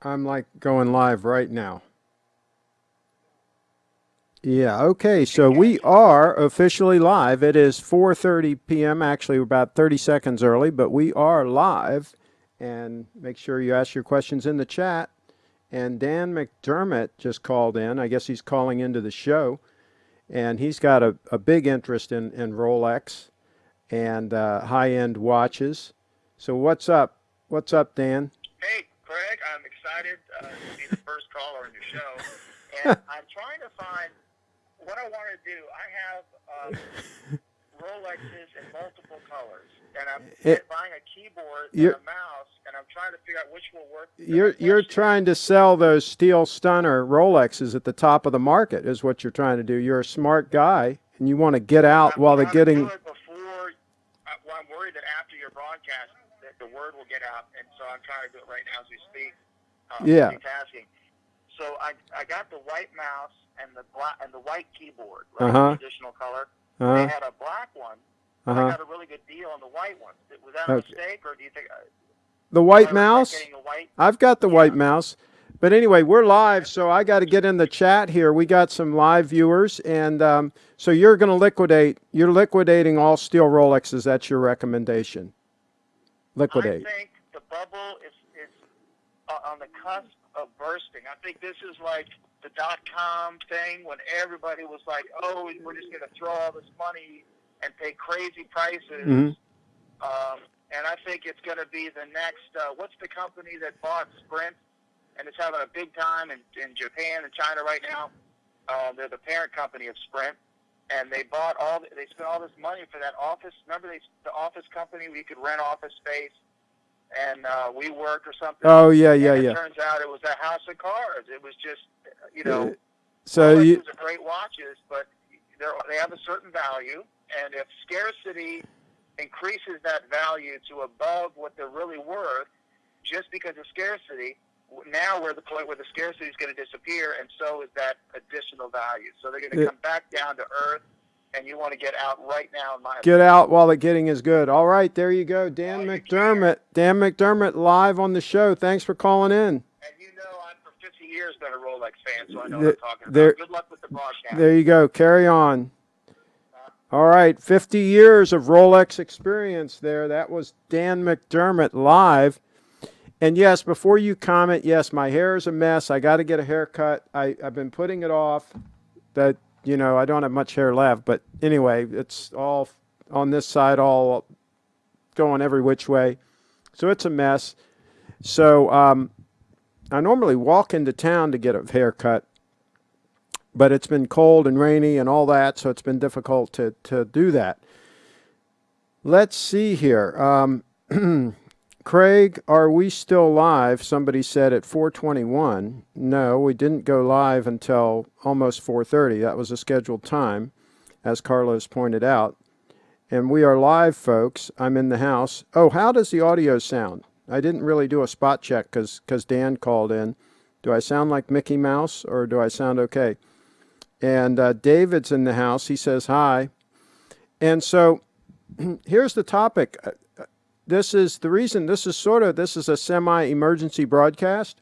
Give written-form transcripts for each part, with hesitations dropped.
I'm like going live right now. Yeah, okay, so we are officially live. It is 4:30 p.m. Actually, we're about 30 seconds early, but we are live. And make sure you ask your questions in the chat. And Dan McDermott just called in. I guess he's calling into the show. And he's got a big interest in Rolex and high-end watches. So what's up? What's up, Dan? Hey, Craig, I'm excited to be the first caller on your show. And I'm trying to find what I want to do. I have Rolexes in multiple colors, and I'm buying a keyboard and a mouse, and I'm trying to figure out which will work. You're trying to sell those steel stunner Rolexes at the top of the market is what you're trying to do. You're a smart guy, and you want to get out while they're getting. Well, I'm worried that after your broadcast, that the word will get out, and so I'm trying to do it right now as we speak. Multitasking. So I got the white mouse and the black and the white keyboard, right? Traditional color. They had a black one. I got a really good deal on the white one. Was that a mistake, or do you think the white mouse? I've got the white mouse. But anyway, we're live, so I got to get in the chat here. We got some live viewers, and so you're going to liquidate. You're liquidating all steel Rolexes. That's your recommendation. Liquidate. I think the bubble is on the cusp of bursting. I think this is like the .com thing when everybody was like, "Oh, we're just going to throw all this money and pay crazy prices." And I think it's going to be the next. What's the company that bought Sprint? And it's having a big time in Japan and China right now. They're the parent company of Sprint, and they spent all this money for that office. Remember the office company where you could rent office space, and WeWork or something. Oh yeah. It turns out it was a house of cards. It was just So Rolexes are great watches, but they have a certain value, and if scarcity increases that value to above what they're really worth, just because of scarcity. Now we're at the point where the scarcity is going to disappear, and so is that additional value. So they're going to come back down to earth, and you want to get out right now. In my opinion. Get out while the getting is good. All right, there you go, Dan McDermott. Dan McDermott live on the show. Thanks for calling in. And I've for 50 years been a Rolex fan, so I know what I'm talking about. Good luck with the broadcast. There you go. Carry on. All right, 50 years of Rolex experience there. That was Dan McDermott live. And yes, before you comment, yes, my hair is a mess. I got to get a haircut. I've been putting it off. That, I don't have much hair left. But anyway, it's all on this side, all going every which way. So it's a mess. So I normally walk into town to get a haircut. But it's been cold and rainy and all that, so it's been difficult to do that. Let's see here. Craig, are we still live? Somebody said at 4:21. No, we didn't go live until almost 4:30. That was a scheduled time, as Carlos pointed out. And we are live, folks. I'm in the house. Oh, how does the audio sound? I didn't really do a spot check because Dan called in. Do I sound like Mickey Mouse or do I sound okay? And David's in the house. He says hi. And so here's the topic. This is the reason. This is a semi-emergency broadcast.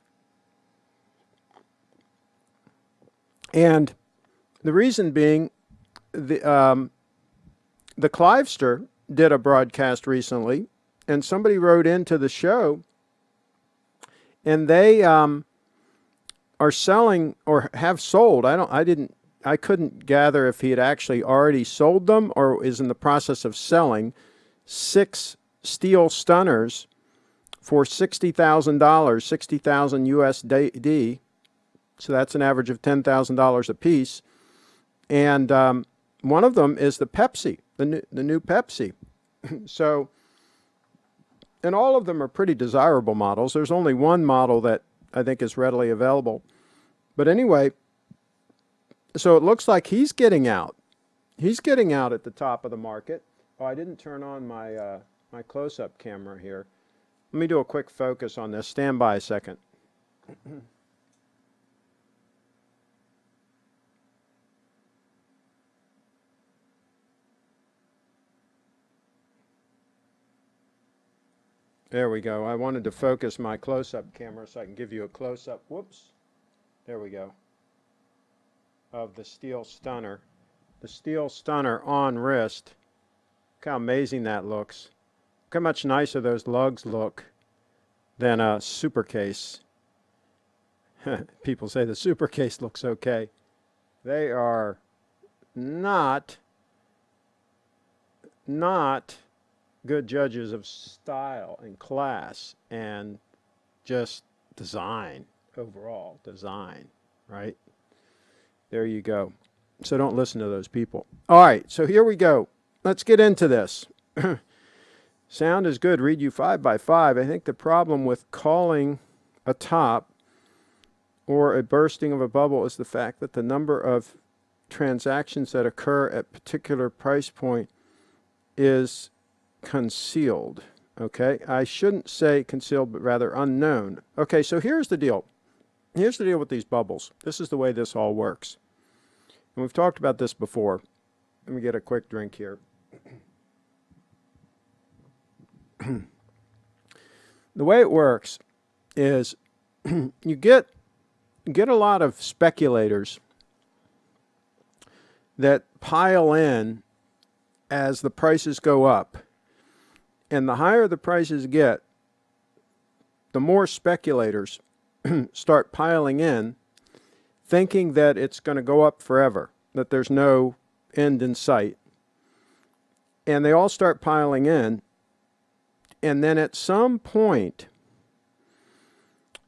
And the reason being, the Clivester did a broadcast recently, and somebody wrote into the show, and they are selling or have sold. I couldn't gather if he had actually already sold them or is in the process of selling 6 steel stunners for $60,000, 60,000 USD. So that's an average of $10,000 a piece. And one of them is the Pepsi, the new Pepsi. So, and all of them are pretty desirable models. There's only one model that I think is readily available. But anyway, so it looks like he's getting out. He's getting out at the top of the market. Oh, I didn't turn on my my close-up camera here. Let me do a quick focus on this. Stand by a second. There we go. I wanted to focus my close-up camera so I can give you a close-up. Whoops. There we go. Of the steel stunner. The steel stunner on wrist. Look how amazing that looks. Look how much nicer those lugs look than a super case. People say the super case looks okay. They are not good judges of style and class and just design, overall design, right? There you go. So don't listen to those people. All right, so here we go. Let's get into this. Sound is good. Read you 5x5. I think the problem with calling a top or a bursting of a bubble is the fact that the number of transactions that occur at particular price point is concealed. Okay, I shouldn't say concealed, but rather unknown. Okay, so here's the deal. Here's the deal with these bubbles. This is the way this all works. And we've talked about this before. Let me get a quick drink here. The way it works is you get a lot of speculators that pile in as the prices go up. And the higher the prices get, the more speculators start piling in, thinking that it's going to go up forever, that there's no end in sight. And they all start piling in. And then at some point,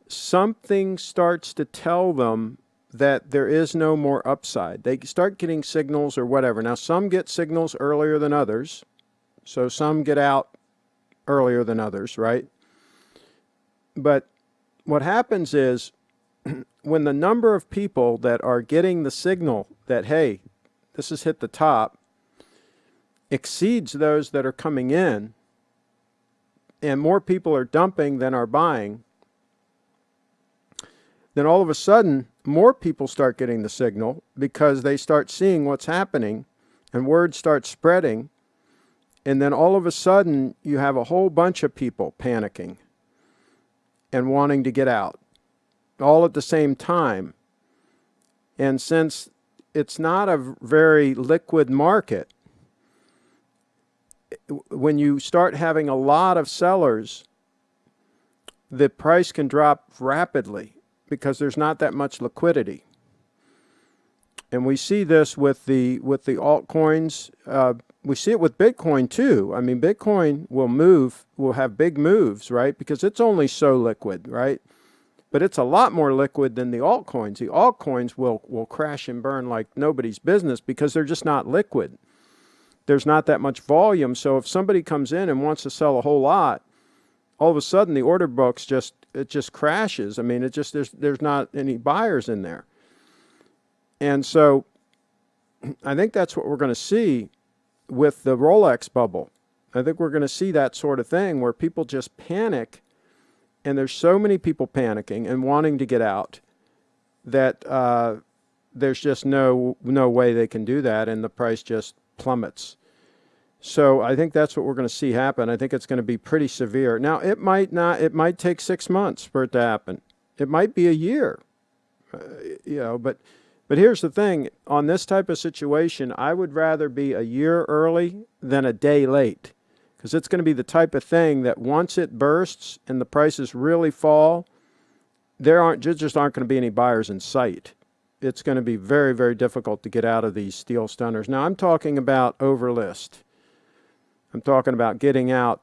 something starts to tell them that there is no more upside. They start getting signals or whatever. Now, some get signals earlier than others. So some get out earlier than others, right? But what happens is when the number of people that are getting the signal that, hey, this has hit the top, exceeds those that are coming in, and more people are dumping than are buying, then all of a sudden, more people start getting the signal because they start seeing what's happening and word starts spreading. And then all of a sudden, you have a whole bunch of people panicking and wanting to get out all at the same time. And since it's not a very liquid market, when you start having a lot of sellers, the price can drop rapidly because there's not that much liquidity. And we see this with the altcoins. We see it with Bitcoin too. I mean, Bitcoin will have big moves, right? Because it's only so liquid, right? But it's a lot more liquid than the altcoins. The altcoins will crash and burn like nobody's business because they're just not liquid. There's not that much volume. So if somebody comes in and wants to sell a whole lot, all of a sudden the order books just crashes. I mean, there's not any buyers in there. And so I think that's what we're going to see with the Rolex bubble. I think we're going to see that sort of thing where people just panic, and there's so many people panicking and wanting to get out that there's just no way they can do that, and the price just plummets. So I think that's what we're going to see happen. I think it's going to be pretty severe. Now, it might take 6 months for it to happen. It might be a year, but here's the thing. On this type of situation, I would rather be a year early than a day late, because it's going to be the type of thing that once it bursts and the prices really fall, there just aren't going to be any buyers in sight. It's going to be very, very difficult to get out of these steel stunners. Now, I'm talking about overlist. I'm talking about getting out,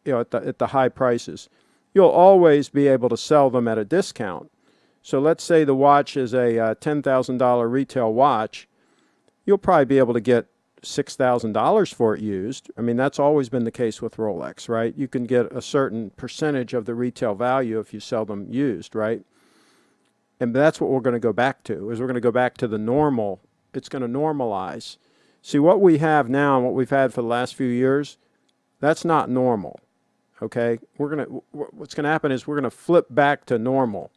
at the high prices. You'll always be able to sell them at a discount. So let's say the watch is a $10,000 retail watch. You'll probably be able to get $6,000 for it used. I mean, that's always been the case with Rolex, right? You can get a certain percentage of the retail value if you sell them used, right? And that's what we're going to go back to, is we're going to go back to the normal. It's going to normalize. See, what we have now and what we've had for the last few years, that's not normal, okay? What's going to happen is we're going to flip back to normal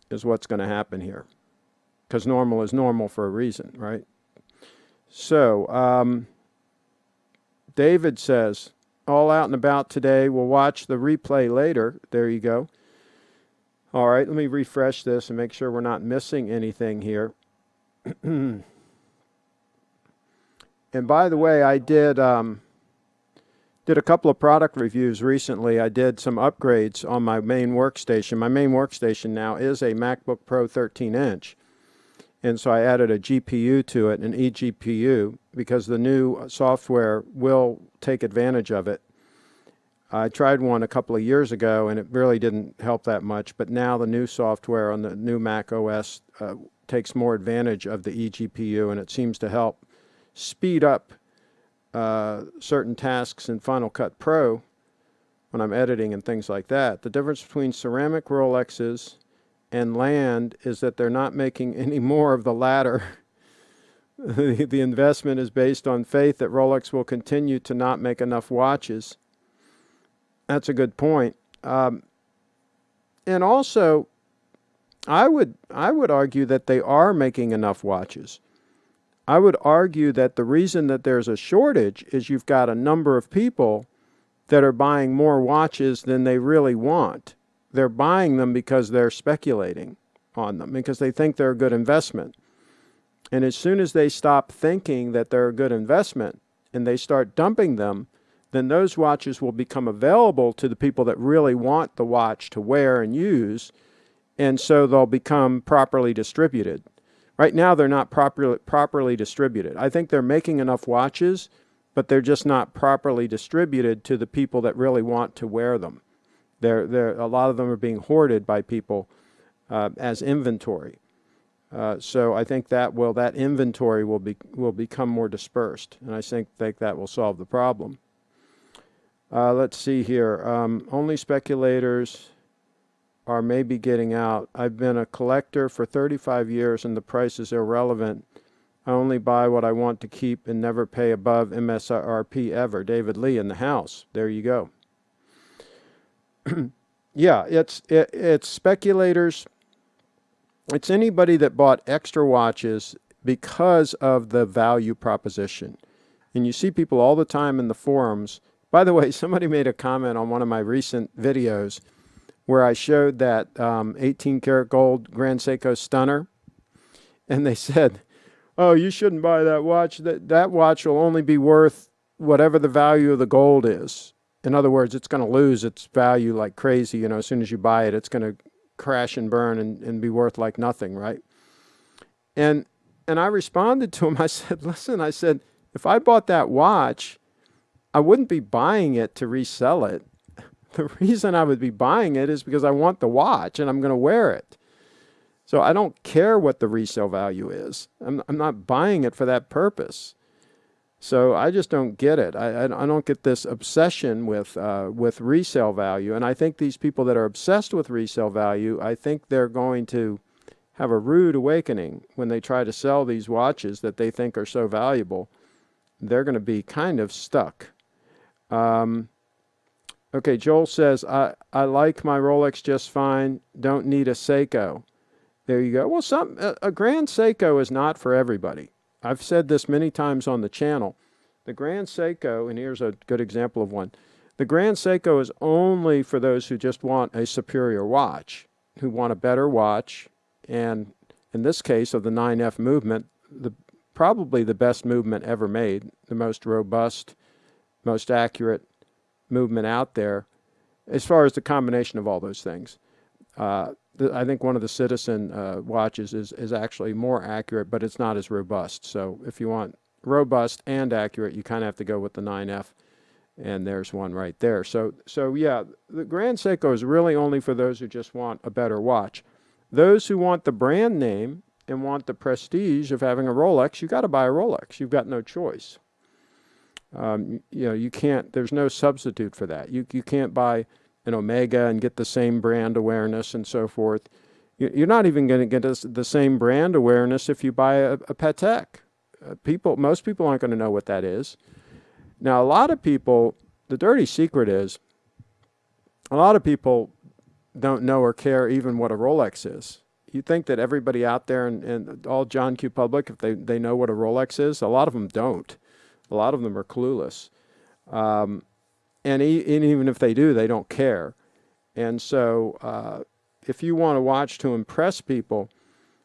is what's going to happen here, because normal is normal for a reason, right? So, David says, all out and about today will watch the replay later. There you go. All right, let me refresh this and make sure we're not missing anything here. And by the way, I did a couple of product reviews recently. I did some upgrades on my main workstation. My main workstation now is a MacBook Pro 13-inch. And so I added a GPU to it, an eGPU, because the new software will take advantage of it. I tried one a couple of years ago, and it really didn't help that much. But now the new software on the new Mac OS takes more advantage of the eGPU, and it seems to help speed up certain tasks in Final Cut Pro when I'm editing and things like that. The difference between ceramic Rolexes and land is that they're not making any more of the latter. The investment is based on faith that Rolex will continue to not make enough watches. That's a good point. And also, I would argue that they are making enough watches. I would argue that the reason that there's a shortage is you've got a number of people that are buying more watches than they really want. They're buying them because they're speculating on them, because they think they're a good investment. And as soon as they stop thinking that they're a good investment and they start dumping them, then those watches will become available to the people that really want the watch to wear and use, and so they'll become properly distributed. Right now, they're not properly distributed. I think they're making enough watches, but they're just not properly distributed to the people that really want to wear them. A lot of them are being hoarded by people as inventory. So I think that inventory will become more dispersed, and I think that will solve the problem. Let's see here. Only speculators are maybe getting out. I've been a collector for 35 years and the price is irrelevant. I only buy what I want to keep and never pay above MSRP ever. David Lee in the house. There you go. Yeah, it's speculators. It's anybody that bought extra watches because of the value proposition. And you see people all the time in the forums. By the way, somebody made a comment on one of my recent videos where I showed that 18 karat gold Grand Seiko stunner. And they said, oh, you shouldn't buy that watch. That watch will only be worth whatever the value of the gold is. In other words, it's going to lose its value like crazy. As soon as you buy it, it's going to crash and burn and be worth like nothing, right? And I responded to him. I said, listen, if I bought that watch, I wouldn't be buying it to resell it. The reason I would be buying it is because I want the watch and I'm going to wear it. So I don't care what the resale value is. I'm not buying it for that purpose. So I just don't get it. I don't get this obsession with resale value. And I think these people that are obsessed with resale value, I think they're going to have a rude awakening when they try to sell these watches that they think are so valuable. They're going to be kind of stuck. Okay, Joel says, I like my Rolex just fine. Don't need a Seiko. There you go. Well, a Grand Seiko is not for everybody. I've said this many times on the channel. The Grand Seiko, and here's a good example of one. The Grand Seiko is only for those who just want a superior watch, who want a better watch. And in this case of the 9F movement, probably the best movement ever made, the most robust, most accurate movement out there, as far as the combination of all those things. I think one of the Citizen watches is actually more accurate, but it's not as robust. So if you want robust and accurate, you kind of have to go with the 9F, and there's one right there. So yeah, the Grand Seiko is really only for those who just want a better watch. Those who want the brand name and want the prestige of having a Rolex, you got to buy a Rolex. You've got no choice. You can't. There's no substitute for that. You can't buy an Omega and get the same brand awareness and so forth. You're not even going to get the same brand awareness if you buy a Patek. Most people aren't going to know what that is. Now, a lot of people, the dirty secret is, a lot of people don't know or care even what a Rolex is. You think that everybody out there and all John Q. Public, if they know what a Rolex is, a lot of them don't. A lot of them are clueless. and even if they do, they don't care. And so if you want a watch to impress people,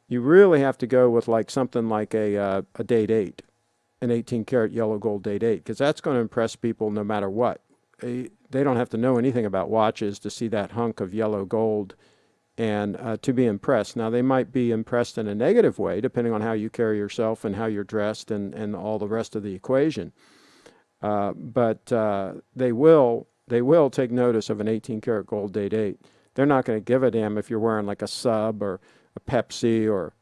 you really have to go with like something like a date 8, an 18 karat yellow gold date 8, because that's going to impress people no matter what. They don't have to know anything about watches to see that hunk of yellow gold and to be impressed. Now, they might be impressed in a negative way, depending on how you carry yourself and how you're dressed and all the rest of the equation. But they will take notice of an 18 karat gold date 8. They're not going to give a damn if you're wearing like a Sub or a Pepsi or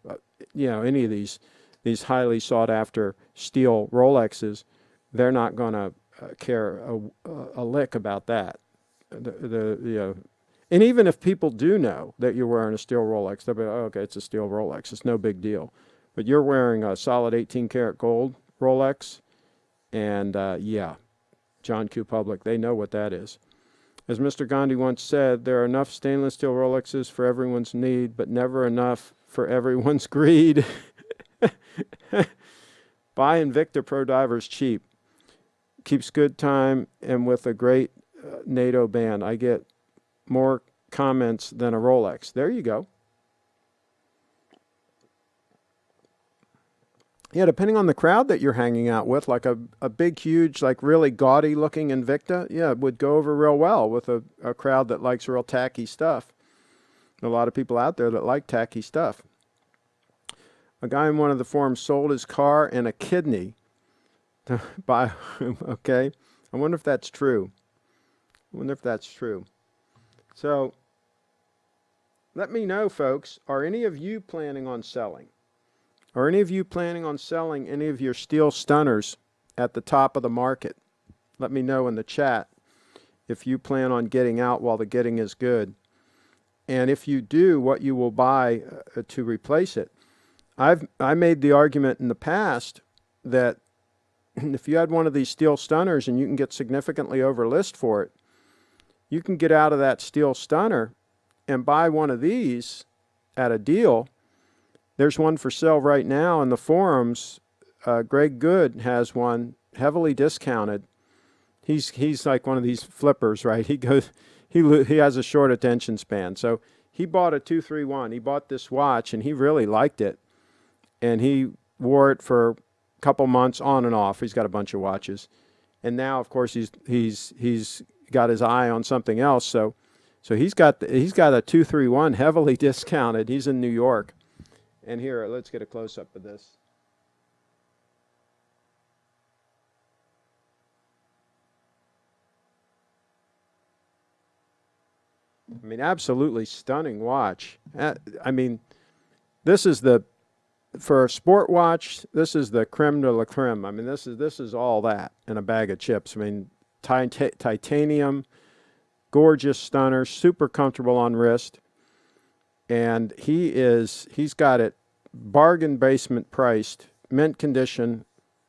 any of these highly sought after steel Rolexes. They're not going to care a lick about that. And even if people do know that you're wearing a steel Rolex, they'll be like, oh, okay, it's a steel Rolex. It's no big deal. But you're wearing a solid 18 karat gold Rolex, and John Q. Public, they know what that is. As Mr. Gandhi once said, there are enough stainless steel Rolexes for everyone's need, but never enough for everyone's greed. Buy Invicta Pro Divers cheap. Keeps good time, and with a great NATO band, I get more comments than a Rolex. There you go. Yeah, depending on the crowd that you're hanging out with, like a big, huge, like really gaudy looking Invicta, it would go over real well with a crowd that likes real tacky stuff. A lot of people out there that like tacky stuff. A guy in one of the forums sold his car and a kidney to buy. Okay, I wonder if that's true. So let me know, folks, are any of you planning on selling? Are any of you planning on selling any of your steel stunners at the top of the market? Let me know in the chat if you plan on getting out while the getting is good. And if you do, what you will buy to replace it. I made the argument in the past that if you had one of these steel stunners and you can get significantly over list for it, you can get out of that steel stunner and buy one of these at a deal. There's one for sale right now in the forums. Greg Good has one heavily discounted. He's like one of these flippers, right? He has a short attention span. So he bought a 231. He bought this watch and he really liked it. And he wore it for a couple months on and off. He's got a bunch of watches. And now, of course, he's got his eye on something else. So he's got a 231 heavily discounted. He's in New York. And here, let's get a close-up of this. I mean, absolutely stunning watch. I mean, this is for a sport watch, this is the creme de la creme. I mean, this is all that in a bag of chips. I mean, titanium, gorgeous stunner, super comfortable on wrist. And he's got it bargain basement priced, mint condition,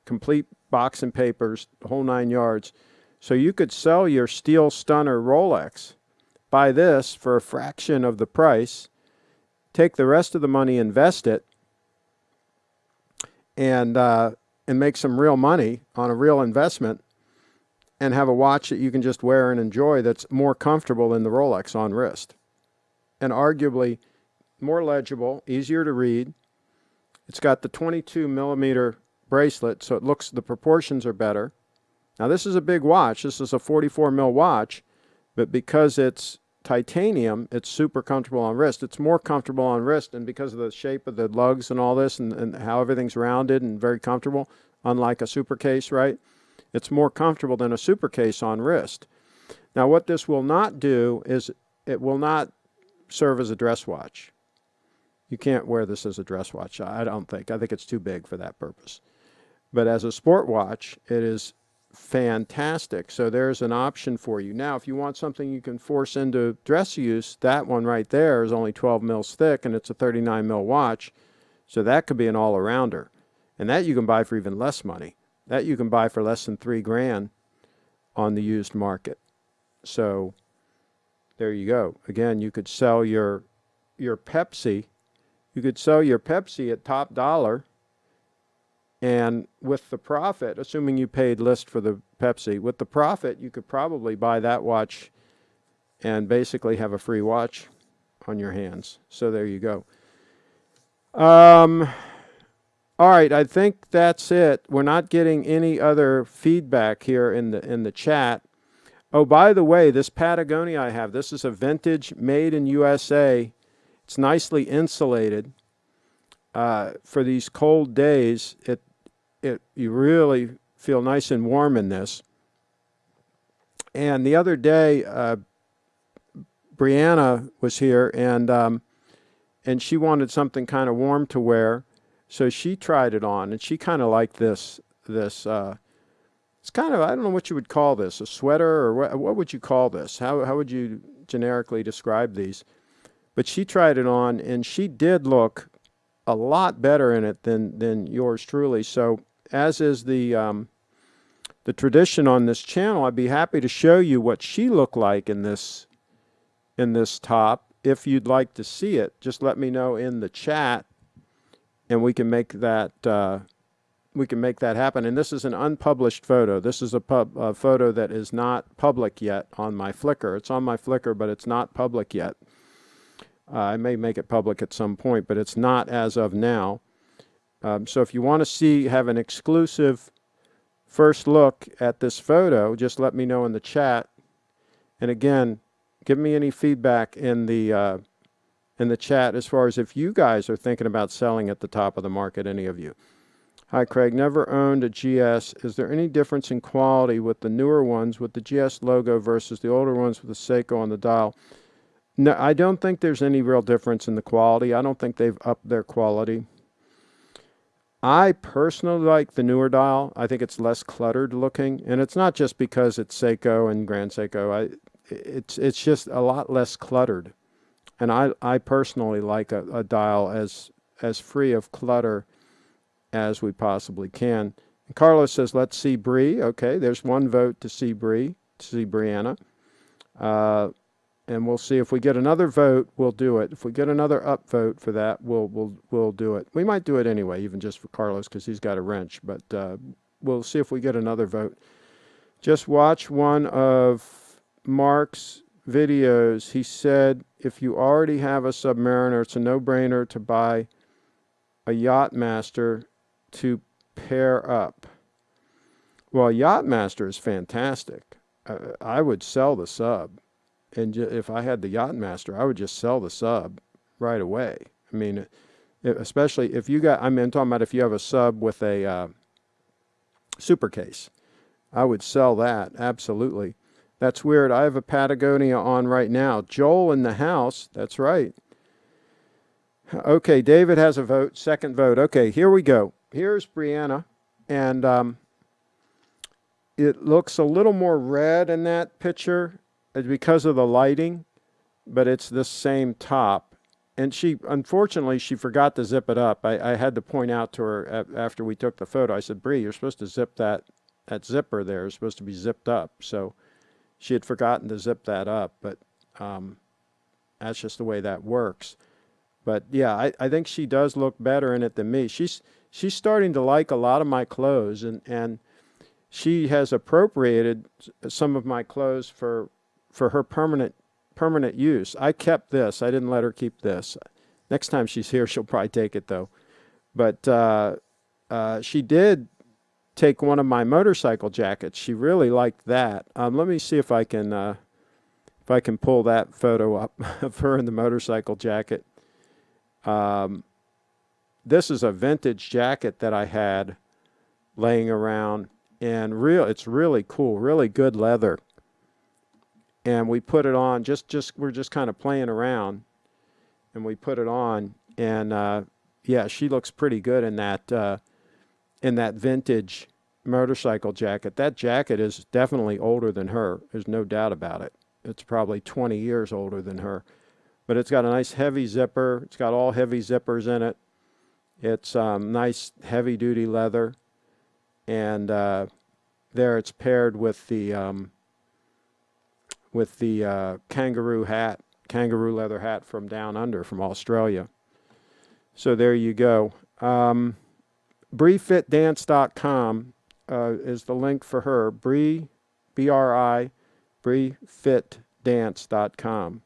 complete box and papers, the whole 9 yards. So you could sell your steel stunner Rolex, buy this for a fraction of the price, take the rest of the money, invest it, and make some real money on a real investment, and have a watch that you can just wear and enjoy that's more comfortable than the Rolex on wrist. And arguably more legible, easier to read. It's got the 22 millimeter bracelet, so the proportions are better. Now this is a big watch. This is a 44 mil watch, but because it's titanium, it's super comfortable on wrist. It's more comfortable on wrist, and because of the shape of the lugs and all this and how everything's rounded and very comfortable, unlike a super case, right? It's more comfortable than a super case on wrist. Now what this will not do is it will not serve as a dress watch. You can't wear this as a dress watch, I don't think. I think it's too big for that purpose. But as a sport watch, it is fantastic. So there's an option for you. Now, if you want something you can force into dress use, that one right there is only 12 mils thick, and it's a 39 mil watch. So that could be an all-arounder. And that you can buy for even less money. That you can buy for less than $3,000 on the used market. So there you go. Again, you could sell your Pepsi. You could sell your Pepsi at top dollar And with the profit, assuming you paid list for the Pepsi, with the profit, you could probably buy that watch and basically have a free watch on your hands. So there you go. All right, I think that's it. We're not getting any other feedback here in the chat. Oh, by the way, this Patagonia I have, this is a vintage made in USA. It's nicely insulated. For these cold days, you really feel nice and warm in this. And the other day, Brianna was here, and she wanted something kind of warm to wear, so she tried it on, and she kind of liked this. It's kind of, I don't know what you would call this, a sweater, or what would you call this? How would you generically describe these? But she tried it on, and she did look a lot better in it than yours truly. So, as is the tradition on this channel, I'd be happy to show you what she looked like in this top. If you'd like to see it, just let me know in the chat, and we can make that happen. And this is an unpublished photo. This is a photo that is not public yet on my Flickr. It's on my Flickr, but it's not public yet. I may make it public at some point, but it's not as of now. So if you want to have an exclusive first look at this photo, just let me know in the chat. And again, give me any feedback in the chat as far as if you guys are thinking about selling at the top of the market, any of you. Hi, Craig. Never owned a GS. Is there any difference in quality with the newer ones with the GS logo versus the older ones with the Seiko on the dial? No, I don't think there's any real difference in the quality. I don't think they've upped their quality. I personally like the newer dial. I think it's less cluttered looking, and it's not just because it's Seiko and Grand Seiko. It's just a lot less cluttered, and I personally like a dial as free of clutter as we possibly can. And Carlos says, let's see Bree. Okay, there's one vote to see Bree, to see Brianna. And we'll see if we get another vote, we'll do it. If we get another upvote for that, we'll do it. We might do it anyway, even just for Carlos, because he's got a wrench. But we'll see if we get another vote. Just watch one of Mark's videos. He said, if you already have a Submariner, it's a no-brainer to buy a Yachtmaster to pair up. Well, Yachtmaster is fantastic. I would sell the sub. And if I had the Yachtmaster, I would just sell the sub right away. I mean, especially if you got, I'm talking about if you have a sub with a super case. I would sell that, absolutely. That's weird. I have a Patagonia on right now. Joel in the house, that's right. Okay, David has a vote, second vote. Okay, here we go. Here's Brianna, and it looks a little more red in that picture because of the lighting, but it's the same top. And unfortunately, she forgot to zip it up. I had to point out to her after we took the photo. I said, Bree, you're supposed to zip that zipper there. It's supposed to be zipped up. So she had forgotten to zip that up, but that's just the way that works. But yeah, I think she does look better in it than me. She's starting to like a lot of my clothes, and she has appropriated some of my clothes for her permanent use. I kept this. I didn't let her keep this. Next time she's here, she'll probably take it though. But she did take one of my motorcycle jackets. She really liked that. Let me see if I can pull that photo up of her in the motorcycle jacket. This is a vintage jacket that I had laying around, and it's really cool, really good leather. And we put it on, we're just kind of playing around, and we put it on, and yeah, she looks pretty good in that vintage motorcycle jacket. That jacket is definitely older than her. There's no doubt about it. It's probably 20 years older than her. But it's got a nice heavy zipper. It's got all heavy zippers in it. It's nice heavy-duty leather. And there it's paired with the kangaroo leather hat from down under, from Australia. So there you go. BrieFitDance.com is the link for her. Brie, B-R-I, BrieFitDance.com.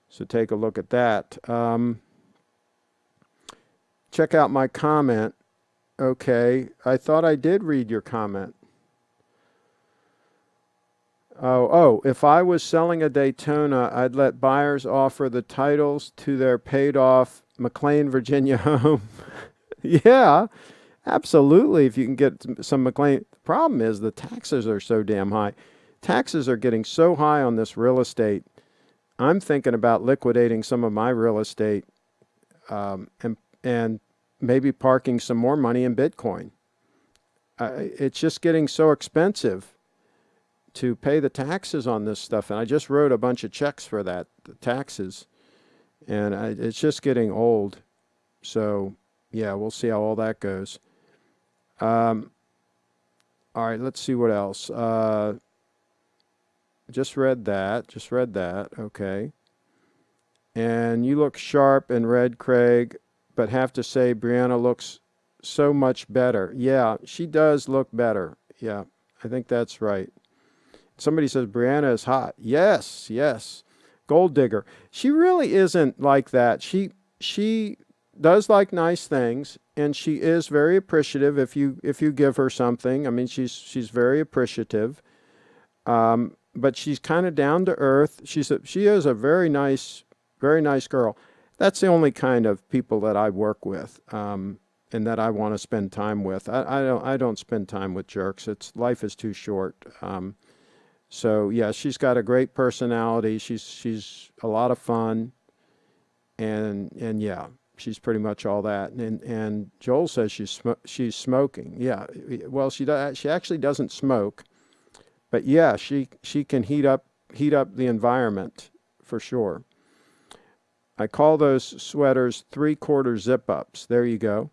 So take a look at that. Check out my comment. Okay, I thought I did read your comment. If I was selling a Daytona, I'd let buyers offer the titles to their paid-off McLean, Virginia home. Yeah, absolutely. If you can get some McLean. The problem is the taxes are so damn high. Taxes are getting so high on this real estate. I'm thinking about liquidating some of my real estate and maybe parking some more money in Bitcoin. It's just getting so expensive to pay the taxes on this stuff. And I just wrote a bunch of checks for that, the taxes. And it's just getting old. So, yeah, we'll see how all that goes. All right, let's see what else. Just read that. Okay. And you look sharp in red, Craig, but have to say Brianna looks so much better. Yeah, she does look better. Yeah, I think that's right. Somebody says Brianna is hot. Yes. Gold digger. She really isn't like that. She does like nice things, and she is very appreciative if you give her something. I mean, she's very appreciative. But she's kind of down to earth. She is a very nice girl. That's the only kind of people that I work with, and that I want to spend time with. I don't spend time with jerks. Life is too short. So yeah, she's got a great personality. She's a lot of fun, and yeah, she's pretty much all that. And Joel says she's smoking. Yeah, well, she actually doesn't smoke, but yeah, she can heat up the environment for sure. I call those sweaters 3/4 zip ups. There you go.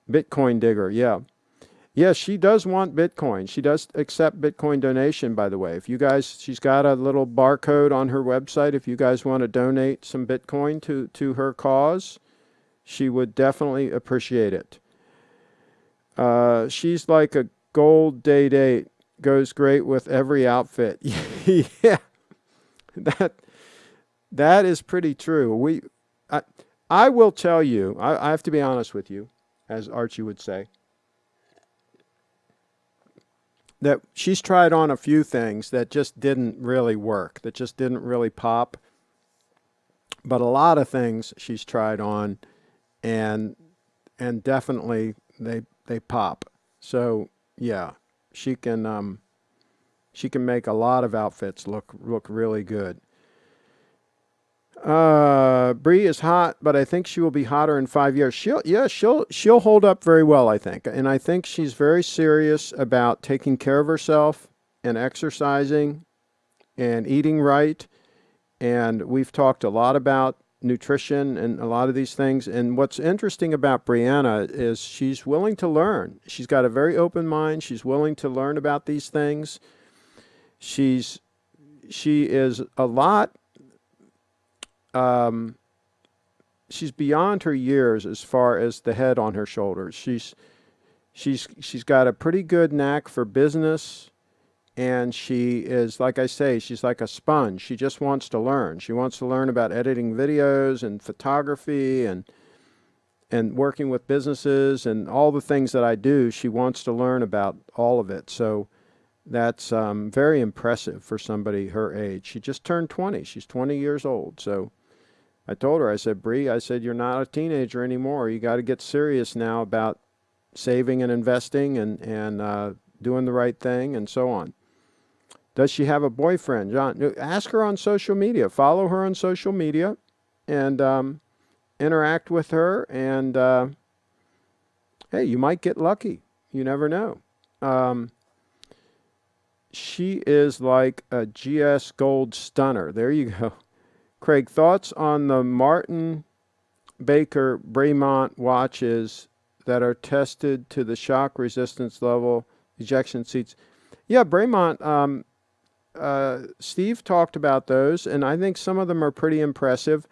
Bitcoin digger. Yeah. Yes, she does want Bitcoin. She does accept Bitcoin donation, by the way. If you guys, she's got a little barcode on her website. If you guys want to donate some Bitcoin to her cause, she would definitely appreciate it. She's like a gold date. Goes great with every outfit. Yeah, that is pretty true. I will tell you, I have to be honest with you, as Archie would say, that she's tried on a few things that just didn't really work, that just didn't really pop. But a lot of things she's tried on, and definitely they pop. So yeah, she can make a lot of outfits look really good. Bree is hot, but I think she will be hotter in 5 years. She'll hold up very well, I think. And I think she's very serious about taking care of herself and exercising and eating right. And we've talked a lot about nutrition and a lot of these things. And what's interesting about Brianna is she's willing to learn. She's got a very open mind. She's willing to learn about these things. She is a lot. She's beyond her years as far as the head on her shoulders. She's got a pretty good knack for business, and she is, like I say, she's like a sponge. She just wants to learn. She wants to learn about editing videos and photography and working with businesses and all the things that I do. She wants to learn about all of it. So that's very impressive for somebody her age. She just turned 20. She's 20 years old. So I told her, I said, Bree, you're not a teenager anymore. You got to get serious now about saving and investing and doing the right thing and so on. Does she have a boyfriend? John, ask her on social media. Follow her on social media and interact with her. And hey, you might get lucky. You never know. She is like a GS Gold stunner. There you go. Craig, thoughts on the Martin Baker Bremont watches that are tested to the shock resistance level, ejection seats? Yeah, Bremont, Steve talked about those, and I think some of them are pretty impressive.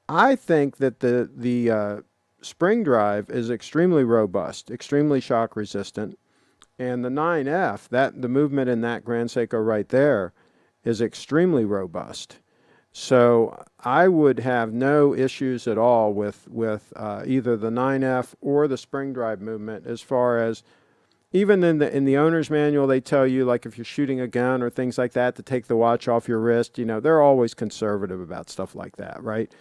I think that the spring drive is extremely robust, extremely shock resistant. And the 9F, the movement in that Grand Seiko right there is extremely robust. So I would have no issues at all with either the 9F or the spring drive movement. As far as even in the owner's manual, they tell you, like, if you're shooting a gun or things like that, to take the watch off your wrist. They're always conservative about stuff like that, right?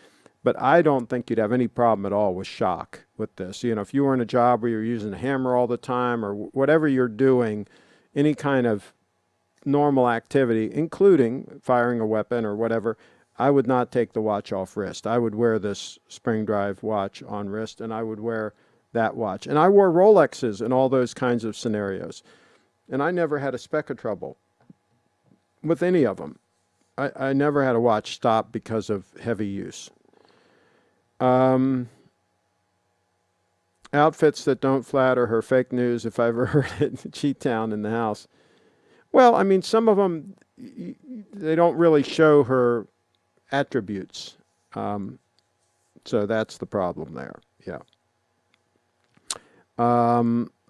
But I don't think you'd have any problem at all with shock with this. If you were in a job where you're using a hammer all the time, or whatever you're doing, any kind of normal activity, including firing a weapon or whatever, I would not take the watch off wrist. I would wear this spring drive watch on wrist, and I would wear that watch. And I wore Rolexes in all those kinds of scenarios. And I never had a speck of trouble with any of them. I never had a watch stop because of heavy use. Outfits that don't flatter her, fake news, if I ever heard it, Cheat Town in the house. Well, I mean, some of them, they don't really show her attributes. So that's the problem there. Yeah.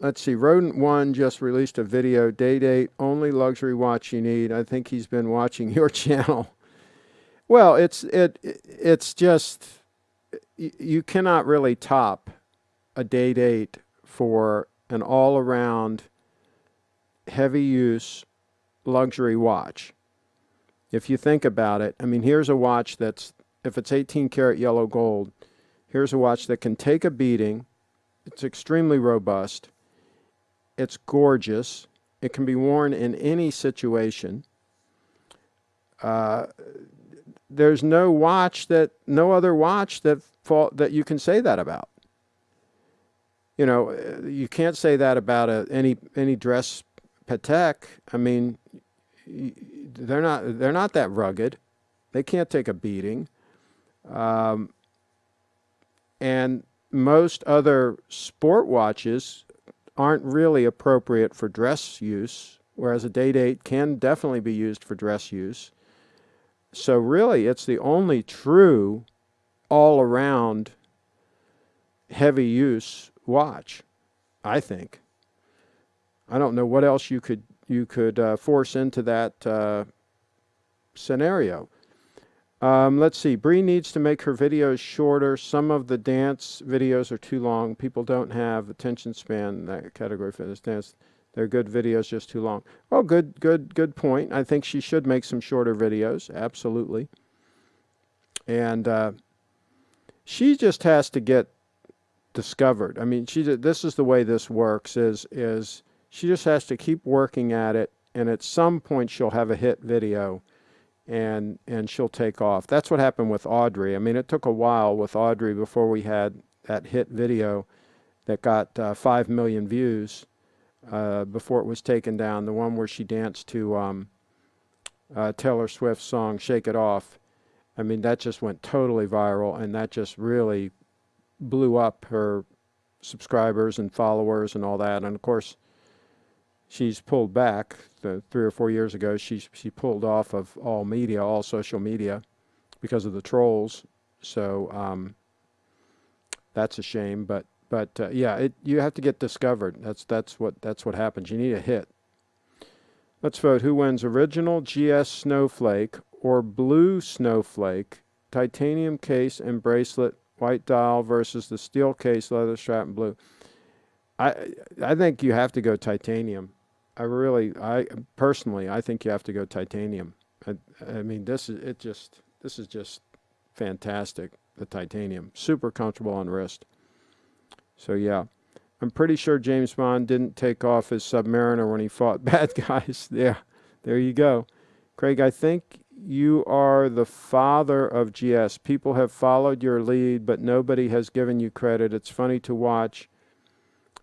Let's see. Rodent One just released a video. Day date, only luxury watch you need. I think he's been watching your channel. Well, it's just, you cannot really top a day date for an all-around heavy use luxury watch. If you think about it, I mean, here's a watch that's, if it's 18 karat yellow gold, here's a watch that can take a beating. It's extremely robust. It's gorgeous. It can be worn in any situation. There's no other watch that you can say that about. You can't say that about any dress Patek. I mean, they're not that rugged. They can't take a beating. And most other sport watches aren't really appropriate for dress use, whereas a day date can definitely be used for dress use. So really, it's the only true all-around heavy use watch, I think. I don't know what else you could force into that scenario. Let's see. Bree needs to make her videos shorter. Some of the dance videos are too long. People don't have attention span in that category for this dance. They're good videos, just too long. Oh, good point. I think she should make some shorter videos. Absolutely. And she just has to get discovered. I mean, this is the way this works. Is she just has to keep working at it, and at some point she'll have a hit video. And she'll take off. That's what happened with Audrey. I mean, it took a while with Audrey before we had that hit video that got 5 million views before it was taken down. The one where she danced to Taylor Swift's song "Shake It Off." I mean, that just went totally viral, and that just really blew up her subscribers and followers and all that. And of course, she's pulled back. 3 or 4 years ago, she pulled off of all media, all social media, because of the trolls. So that's a shame. But yeah, you have to get discovered. That's what happens. You need a hit. Let's vote. Who wins? Original GS Snowflake or Blue Snowflake? Titanium case and bracelet, white dial versus the steel case, leather strap, and blue. I think you have to go titanium. I personally think you have to go titanium. I mean, this is just fantastic. The titanium, super comfortable on wrist. So yeah, I'm pretty sure James Bond didn't take off his Submariner when he fought bad guys. Yeah, there you go. Craig, I think you are the father of GS. People have followed your lead, but nobody has given you credit. It's funny to watch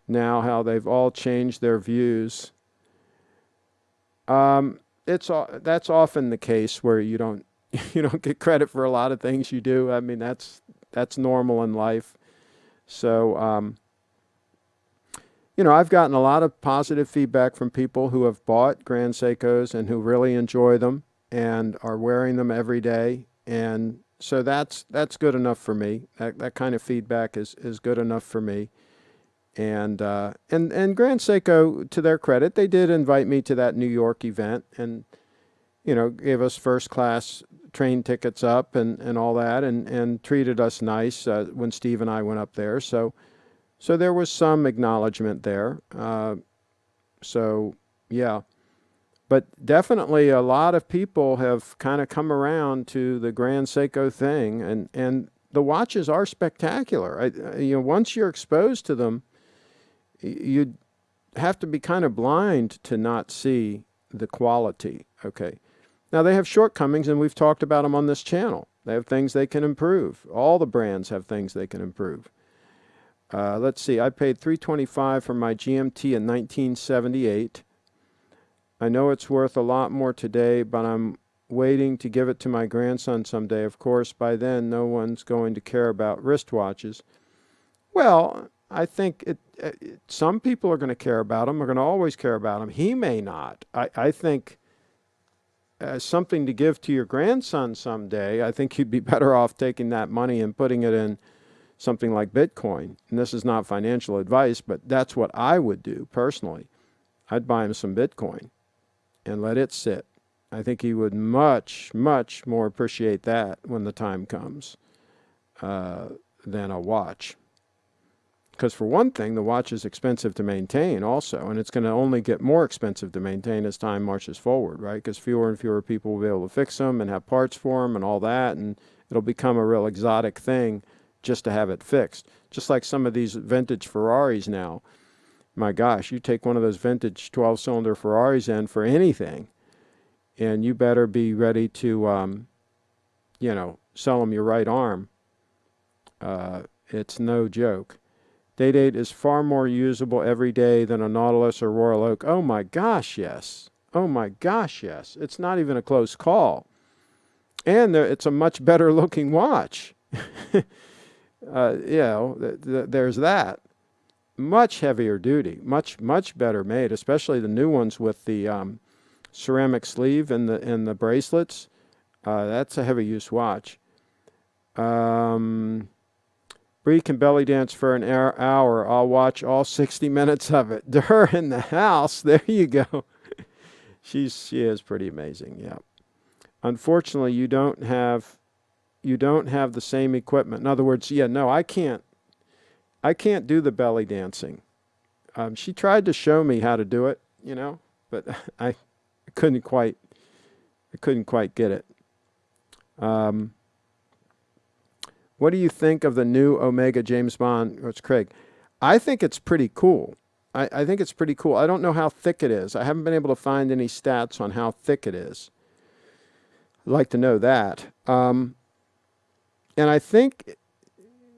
now how they've all changed their views. That's often the case where you don't get credit for a lot of things you do. I mean, that's normal in life. So I've gotten a lot of positive feedback from people who have bought Grand Seikos and who really enjoy them and are wearing them every day. And So that's good enough for me. That kind of feedback is good enough for me. And Grand Seiko, to their credit, they did invite me to that New York event, and gave us first class train tickets up and all that, and treated us nice when Steve and I went up there. So there was some acknowledgement there. So yeah, but definitely a lot of people have kind of come around to the Grand Seiko thing, and the watches are spectacular. Once you're exposed to them, you have to be kind of blind to not see the quality. Okay. Now they have shortcomings, and we've talked about them on this channel. They have things they can improve. All the brands have things they can improve. Let's see. I paid $325 for my GMT in 1978. I know it's worth a lot more today, but I'm waiting to give it to my grandson someday. Of course, by then, no one's going to care about wristwatches. Well, I think some people are going to care about them, are going to always care about them. He may not. I think as something to give to your grandson someday, I think you'd be better off taking that money and putting it in something like Bitcoin. And this is not financial advice, but that's what I would do personally. I'd buy him some Bitcoin and let it sit. I think he would much, much more appreciate that when the time comes than a watch. Because for one thing, the watch is expensive to maintain also, and it's going to only get more expensive to maintain as time marches forward, right? Because fewer and fewer people will be able to fix them and have parts for them and all that, and it'll become a real exotic thing just to have it fixed. Just like some of these vintage Ferraris now. My gosh, you take one of those vintage 12-cylinder Ferraris in for anything, and you better be ready to, sell them your right arm. It's no joke. Day-Date is far more usable every day than a Nautilus or Royal Oak. Oh my gosh, yes. Oh my gosh, yes. It's not even a close call. And it's a much better looking watch. There's that. Much heavier duty, much, much better made, especially the new ones with the ceramic sleeve and the bracelets. That's a heavy use watch. Bree can belly dance for an hour. I'll watch all 60 minutes of it. Her in the house. There you go. She is pretty amazing. Yeah. Unfortunately, you don't have the same equipment. In other words, I can't do the belly dancing. She tried to show me how to do it, but I couldn't quite get it. What do you think of the new Omega James Bond? It's Craig. I think it's pretty cool. I think it's pretty cool. I don't know how thick it is. I haven't been able to find any stats on how thick it is. I'd like to know that. And I think,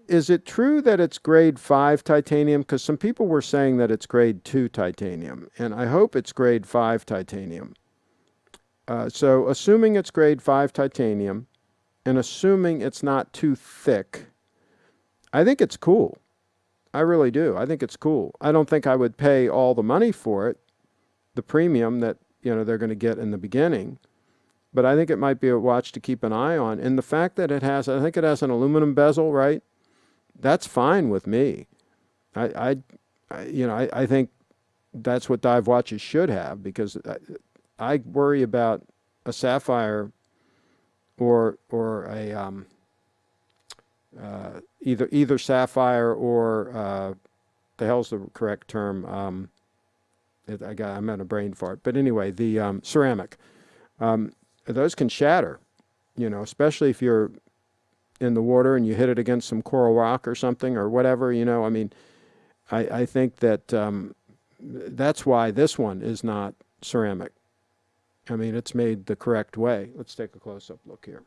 is it true that it's grade 5 titanium? Because some people were saying that it's grade 2 titanium. And I hope it's grade 5 titanium. So assuming it's grade 5 titanium, and assuming it's not too thick, I think it's cool. I really do. I think it's cool. I don't think I would pay all the money for it, the premium that they're going to get in the beginning, but I think it might be a watch to keep an eye on. And the fact that I think it has an aluminum bezel, right? That's fine with me. I think that's what dive watches should have, because I worry about a sapphire or a either sapphire or the hell's the correct term? I'm at a brain fart. But anyway, the ceramic. Those can shatter, especially if you're in the water and you hit it against some coral rock or something or whatever. I think that that's why this one is not ceramic. I mean, it's made the correct way. Let's take a close-up look here.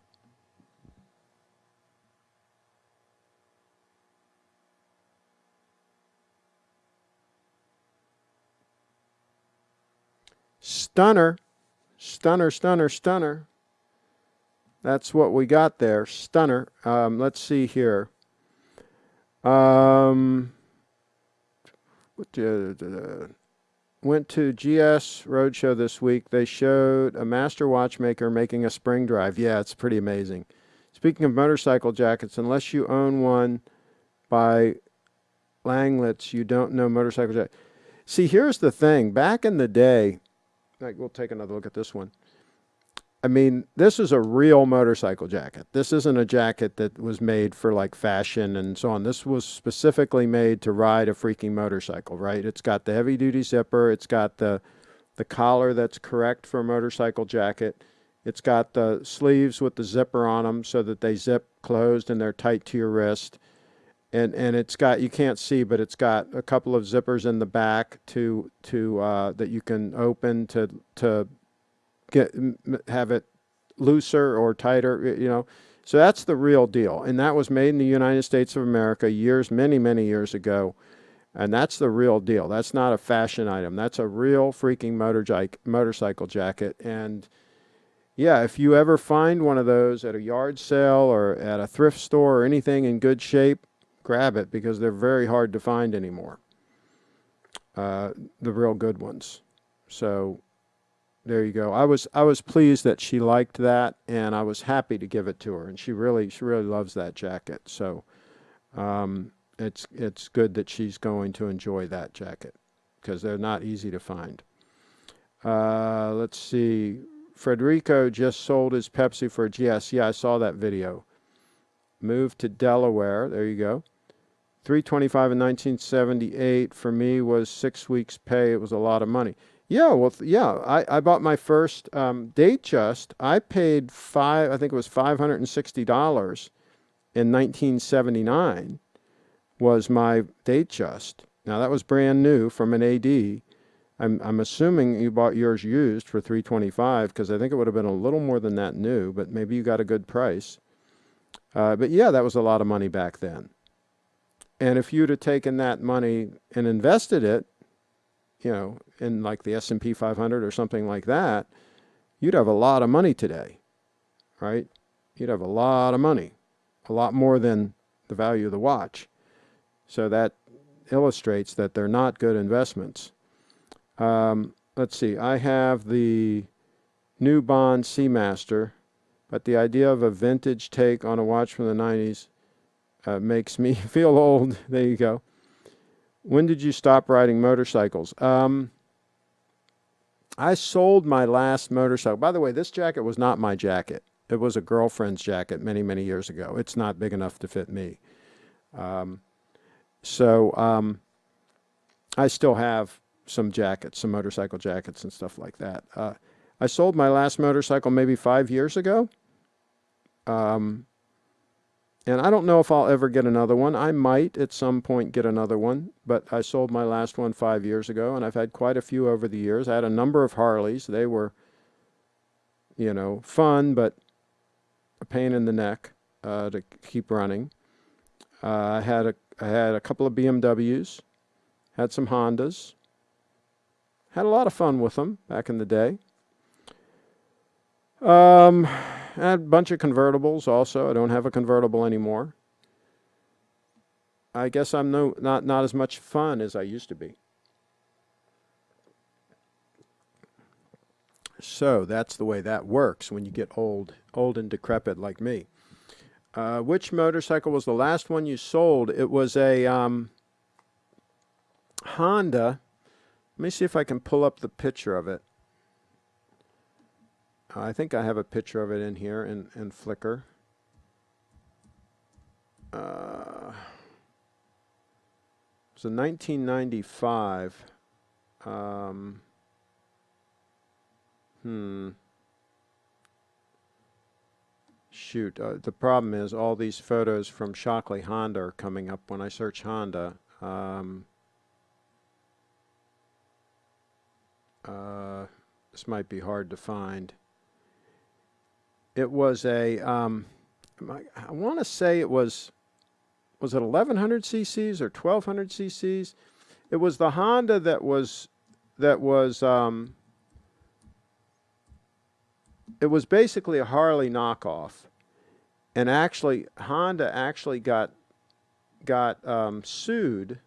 Stunner. Stunner, stunner, stunner. That's what we got there. Stunner. Let's see here. Went to GS Roadshow this week. They showed a master watchmaker making a spring drive. Yeah, it's pretty amazing. Speaking of motorcycle jackets, unless you own one by Langlets, you don't know motorcycle jacket. See, here's the thing. Back in the day, like, we'll take another look at this one. I mean, this is a real motorcycle jacket. This isn't a jacket that was made for like fashion and so on. This was specifically made to ride a freaking motorcycle, right? It's got the heavy duty zipper. It's got the collar that's correct for a motorcycle jacket. It's got the sleeves with the zipper on them so that they zip closed and they're tight to your wrist. And it's got, you can't see, but it's got a couple of zippers in the back to that you can open to have it looser or tighter, you know. So that's the real deal. And that was made in the United States of America many years ago. And that's the real deal. That's not a fashion item. That's a real freaking motorcycle jacket. And yeah, if you ever find one of those at a yard sale or at a thrift store or anything in good shape, grab it, because they're very hard to find anymore. The real good ones. So there you go. I was pleased that she liked that, and I was happy to give it to her. And she really loves that jacket. So it's good that she's going to enjoy that jacket, because they're not easy to find. Let's see. Federico just sold his Pepsi for a GS. Yeah, I saw that video. Moved to Delaware. There you go. $325 in 1978 for me was 6 weeks' pay. It was a lot of money. Yeah, well, yeah. I bought my first Datejust. I paid I think it was $560 in 1979. Was my Datejust. Now that was brand new from an AD. I'm assuming you bought yours used for $325, because I think it would have been a little more than that new, but maybe you got a good price. But yeah, that was a lot of money back then. And if you'd have taken that money and invested it, you know, in like the S&P 500 or something like that, you'd have a lot of money today, right? You'd have a lot of money, a lot more than the value of the watch. So that illustrates that they're not good investments. Let's see. I have the New Bond Seamaster, but the idea of a vintage take on a watch from the 90s makes me feel old. There you go. When did you stop riding motorcycles? I sold my last motorcycle. By the way, this jacket was not my jacket. It was a girlfriend's jacket many years ago. It's not big enough to fit me. So I still have some jackets, some motorcycle jackets and stuff like that. I sold my last motorcycle maybe 5 years ago. And I don't know if I'll ever get another one. I might at some point get another one, but I sold my last one 5 years ago, and I've had quite a few over the years. I had a number of Harleys. They were, you know, fun, but a pain in the neck to keep running. I had a couple of BMWs, had some Hondas, had a lot of fun with them back in the day. I had a bunch of convertibles also. I don't have a convertible anymore. I guess I'm not as much fun as I used to be. So that's the way that works when you get old and decrepit like me. Which motorcycle was the last one you sold? It was a Honda. Let me see if I can pull up the picture of it. I think I have a picture of it in here in Flickr. It's a 1995. Shoot. The problem is all these photos from Shockley Honda are coming up when I search Honda. This might be hard to find. It was a, I want to say it was it 1100 cc's or 1200 cc's? It was the Honda that was it was basically a Harley knockoff. And actually, Honda actually got sued.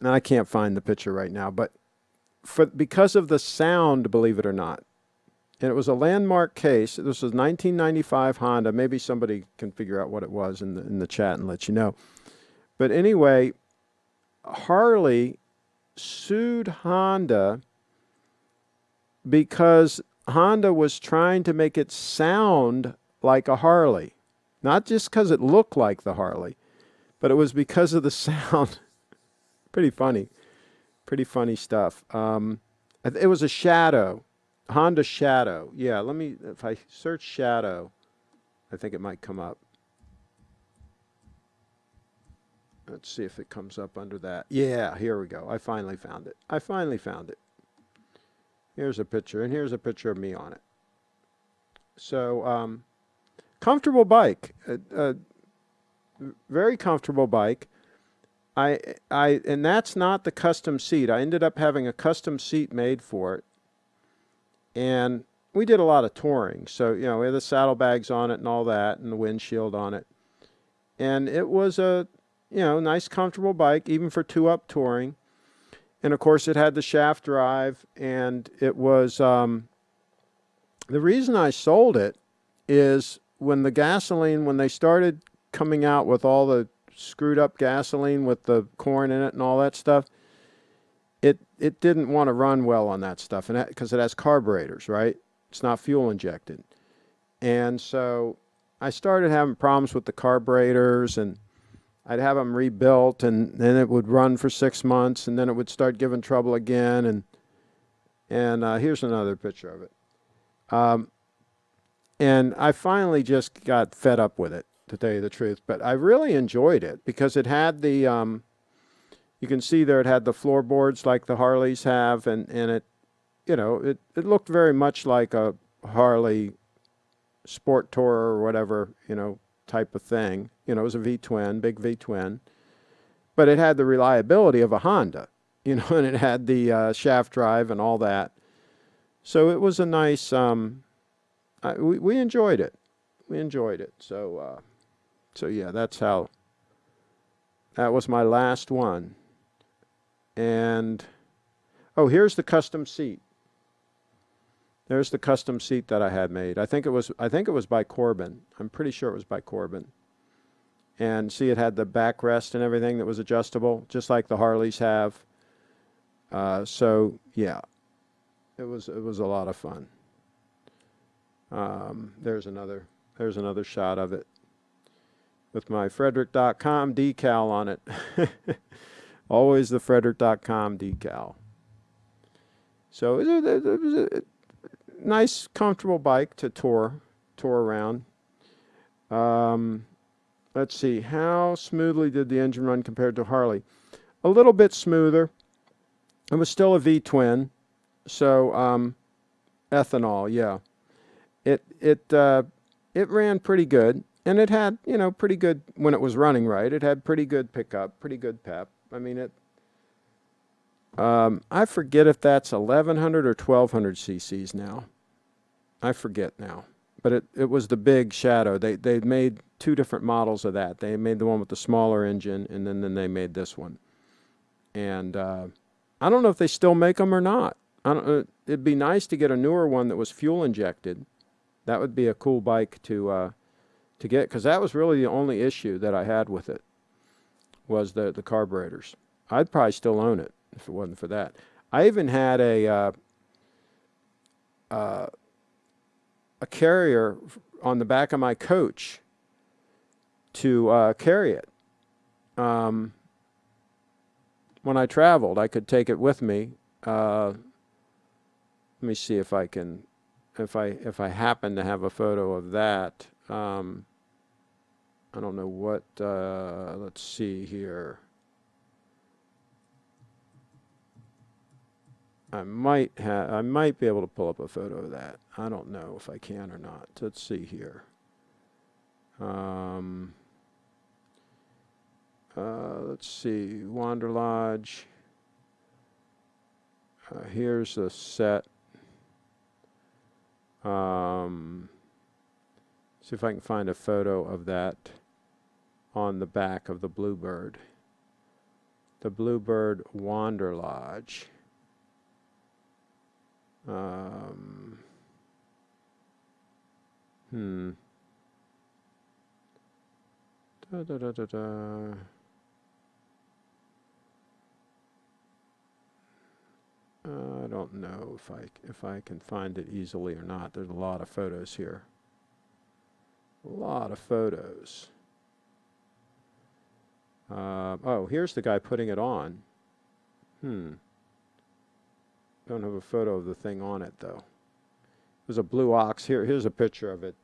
And I can't find the picture right now, but because of the sound, believe it or not. And it was a landmark case. This was 1995 Honda. Maybe somebody can figure out what it was in the chat and let you know. But anyway, Harley sued Honda because Honda was trying to make it sound like a Harley. Not just because it looked like the Harley, but it was because of the sound. Pretty funny. Pretty funny stuff. It was a Shadow. Honda Shadow. Yeah, if I search Shadow, I think it might come up. Let's see if it comes up under that. Yeah, here we go. I finally found it. Here's a picture, and here's a picture of me on it. So, comfortable bike. Very comfortable bike. And that's not the custom seat. I ended up having a custom seat made for it. And we did a lot of touring. So, we had the saddlebags on it and all that, and the windshield on it. And it was a, nice, comfortable bike, even for 2-up touring. And, of course, it had the shaft drive. And it was, the reason I sold it is when they started coming out with all the screwed up gasoline with the corn in it and all that stuff, it didn't want to run well on that stuff, and because it has carburetors, right? It's not fuel injected. And so I started having problems with the carburetors, and I'd have them rebuilt, and then it would run for 6 months, and then it would start giving trouble again. And here's another picture of it. And I finally just got fed up with it, to tell you the truth. But I really enjoyed it because it had the, you can see there it had the floorboards like the Harleys have, and it, it looked very much like a Harley Sport Tourer or whatever, type of thing. It was a V-twin, big V-twin. But it had the reliability of a Honda, and it had the shaft drive and all that. So it was a nice, we enjoyed it. So yeah, that was my last one. And, here's the custom seat. There's the custom seat that I had made. I think it was by Corbin. I'm pretty sure it was by Corbin. And see, it had the backrest and everything that was adjustable, just like the Harleys have. So yeah, it was a lot of fun. There's another shot of it with my Frederick.com decal on it. Always the Frederick.com decal. So it was a nice, comfortable bike to tour around. Let's see, how smoothly did the engine run compared to Harley? A little bit smoother. It was still a V-twin, so ethanol, yeah. It ran pretty good, and it had, pretty good, when it was running right, it had pretty good pickup, pretty good pep. I mean, I forget if that's 1,100 or 1,200 cc's now. I forget now. But it was the big Shadow. They made 2 different models of that. They made the one with the smaller engine, and then they made this one. And I don't know if they still make them or not. It'd be nice to get a newer one that was fuel injected. That would be a cool bike to get, because that was really the only issue that I had with it, was the carburetors. I'd probably still own it if it wasn't for that. I even had a carrier on the back of my coach to carry it. When I traveled, I could take it with me. Let me see if I can, if I happen to have a photo of that. I don't know what. Let's see here. I might be able to pull up a photo of that. I don't know if I can or not. Let's see here. Let's see, Wander Lodge. Here's a set. See if I can find a photo of that on the back of the Bluebird. The Bluebird Wander Lodge. Um, hmm. Da, da, da, da, da. I don't know if I can find it easily or not. There's a lot of photos here. A lot of photos. Oh, here's the guy putting it on. Don't have a photo of the thing on it though. There's a blue ox. Here's a picture of it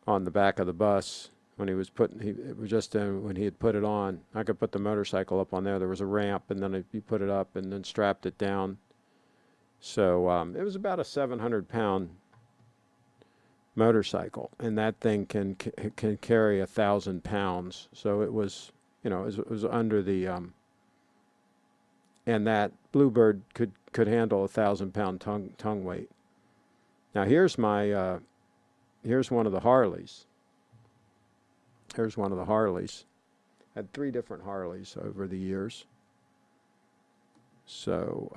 on the back of the bus when he was putting. It was just when he had put it on. I could put the motorcycle up on there. There was a ramp, and then you put it up, and then strapped it down. So it was about a 700-pound motorcycle, and that thing can carry 1,000 pounds. So it was, it was under the and that Bluebird could handle 1,000-pound tongue weight. Now here's one of the Harleys. Here's one of the Harleys. Had 3 different Harleys over the years. So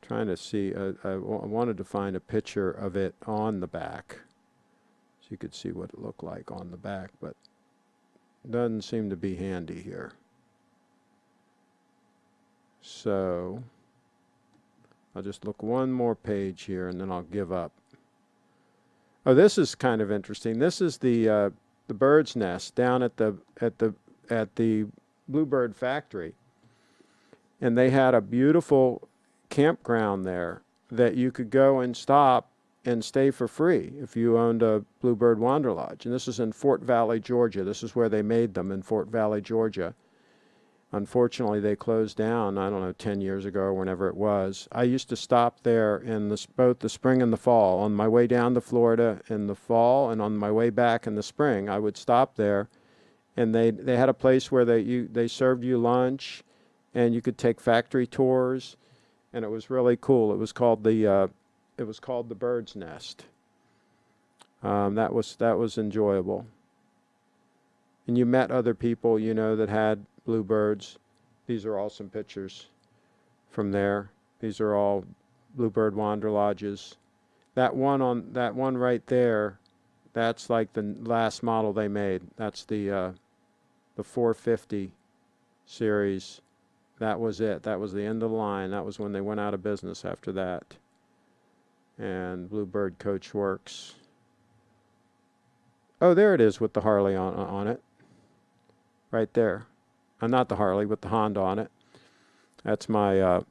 trying to see, I wanted to find a picture of it on the back so you could see what it looked like on the back, but it doesn't seem to be handy here. So I'll just look one more page here and then I'll give up. Oh, this is kind of interesting. This is the bird's nest down at the Bluebird factory, and they had a beautiful campground there that you could go and stop and stay for free if you owned a Bluebird Wander Lodge. And this is in Fort Valley, Georgia. This is where they made them, in Fort Valley, Georgia. Unfortunately, they closed down, I don't know, 10 years ago or whenever it was. I used to stop there in both the spring and the fall. On my way down to Florida in the fall and on my way back in the spring, I would stop there. And they had a place where they served you lunch, and you could take factory tours, and it was really cool. It was called the Bird's Nest. That was enjoyable. And you met other people, that had Bluebirds. These are all some pictures from there. These are all Bluebird Wander Lodges. That one right there, that's like the last model they made. That's the 450 series. That was it. That was the end of the line. That was when they went out of business after that. And Bluebird Coach Works. Oh, there it is with the Harley on it. Right there. Not the Harley, with the Honda on it. That's my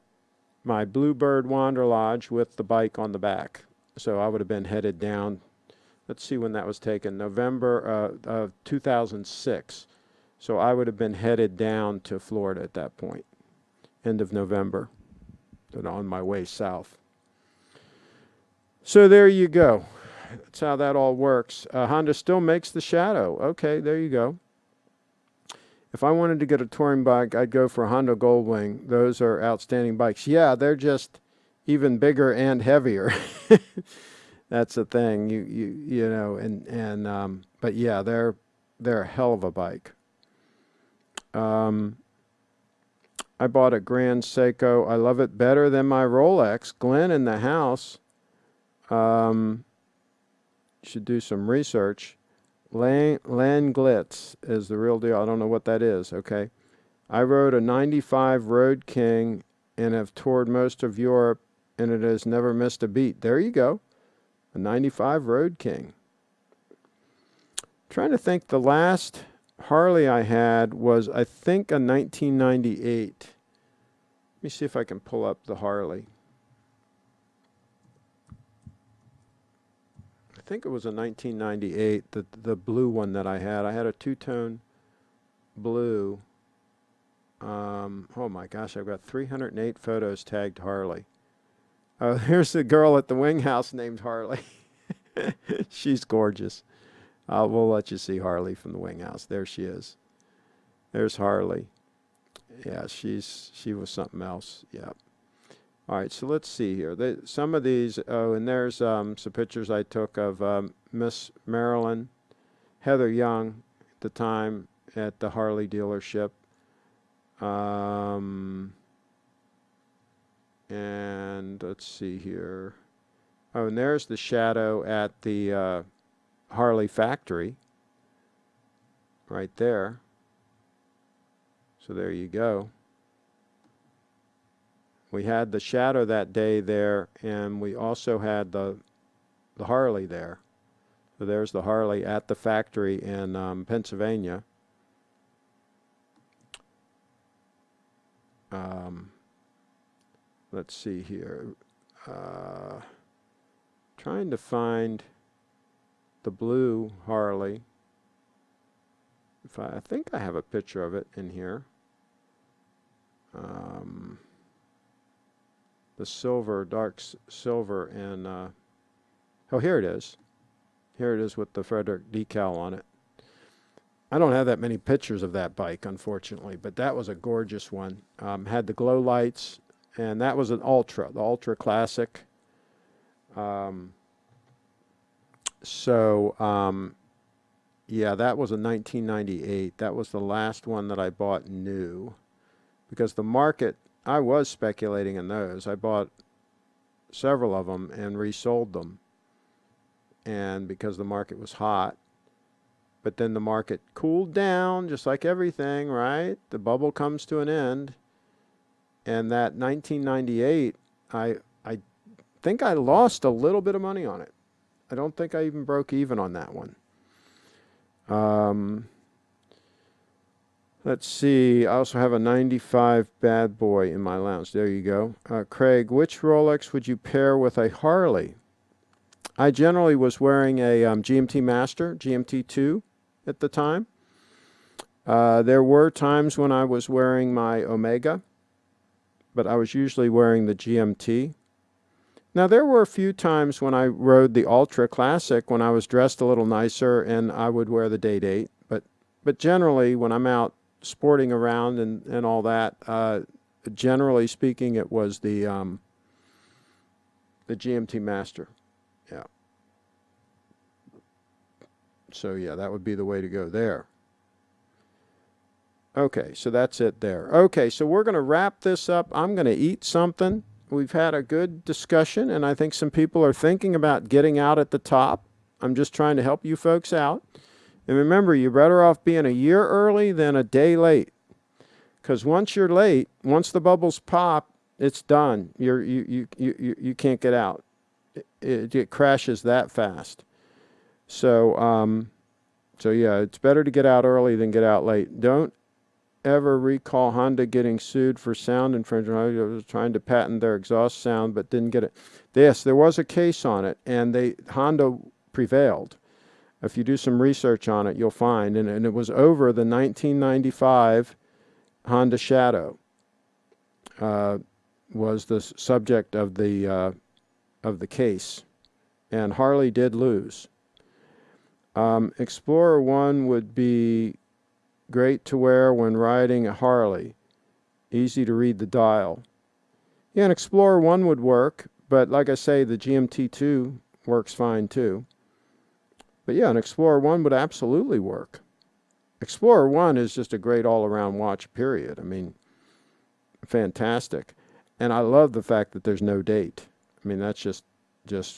my Bluebird Wander Lodge with the bike on the back. So I would have been headed down. Let's see when that was taken. November of 2006. So I would have been headed down to Florida at that point. End of November. On my way south. So there you go. That's how that all works. Honda still makes the Shadow. Okay, there you go. If I wanted to get a touring bike, I'd go for a Honda Goldwing. Those are outstanding bikes. Yeah, they're just even bigger and heavier. That's the thing. You know, but yeah, they're a hell of a bike. I bought a Grand Seiko. I love it better than my Rolex. Glenn in the house. Should do some research. Langlitz is the real deal. I don't know what that is. Okay. I rode a 95 Road King and have toured most of Europe, and it has never missed a beat. There you go. A 95 Road King. Trying to think, the last Harley I had was, I think, a 1998. Let me see if I can pull up the Harley. I think it was a 1998, the blue one that I had. I had a two-tone blue. Oh my gosh, I've got 308 photos tagged Harley. Oh, here's the girl at the wing house named Harley. She's gorgeous. We'll let you see Harley from the wing house. There she is. There's Harley. Yeah, she was something else. Yeah. All right, so let's see here. Some of these, and there's some pictures I took of Miss Marilyn, Heather Young, at the time at the Harley dealership. And let's see here. Oh, and there's the shadow at the Harley factory right there. So there you go. We had the shadow that day there, and we also had the Harley there. So there's the Harley at the factory in Pennsylvania. Let's see here. Trying to find the blue Harley. I think I have a picture of it in here. The silver, dark silver, and oh, here it is. Here it is with the Frederick decal on it. I don't have that many pictures of that bike, unfortunately, but that was a gorgeous one. Had the glow lights, and that was an Ultra, the Ultra Classic. Yeah, that was a 1998. That was the last one that I bought new, because the market, I was speculating in those. I bought several of them and resold them, and because the market was hot. But then the market cooled down, just like everything, right? The bubble comes to an end. And that 1998, I think I lost a little bit of money on it. I don't think I even broke even on that one. Let's see. I also have a 95 Bad Boy in my lounge. There you go. Craig, which Rolex would you pair with a Harley? I generally was wearing a GMT Master, GMT2 at the time. There were times when I was wearing my Omega, but I was usually wearing the GMT. Now, there were a few times when I rode the Ultra Classic when I was dressed a little nicer, and I would wear the Date 8. But generally, when I'm out sporting around and all that, generally speaking, it was the GMT Master. Yeah. So, yeah, that would be the way to go there. Okay, so that's it there. Okay, so we're going to wrap this up. I'm going to eat something. We've had a good discussion, and I think some people are thinking about getting out at the top. I'm just trying to help you folks out. And remember, you're better off being a year early than a day late. Because once you're late, once the bubbles pop, it's done. You can't get out. It crashes that fast. So yeah, it's better to get out early than get out late. Don't ever recall Honda getting sued for sound infringement. I was trying to patent their exhaust sound but didn't get it. Yes, there was a case on it, and Honda prevailed. If you do some research on it, you'll find, and it was over the 1995 Honda Shadow. Was the subject of the case, and Harley did lose. Explorer 1 would be great to wear when riding a Harley. Easy to read the dial. Yeah, an Explorer 1 would work, but like I say, the GMT2 works fine too. But yeah, an Explorer 1 would absolutely work. Explorer 1 is just a great all-around watch, period. I mean, fantastic. And I love the fact that there's no date. I mean, that's just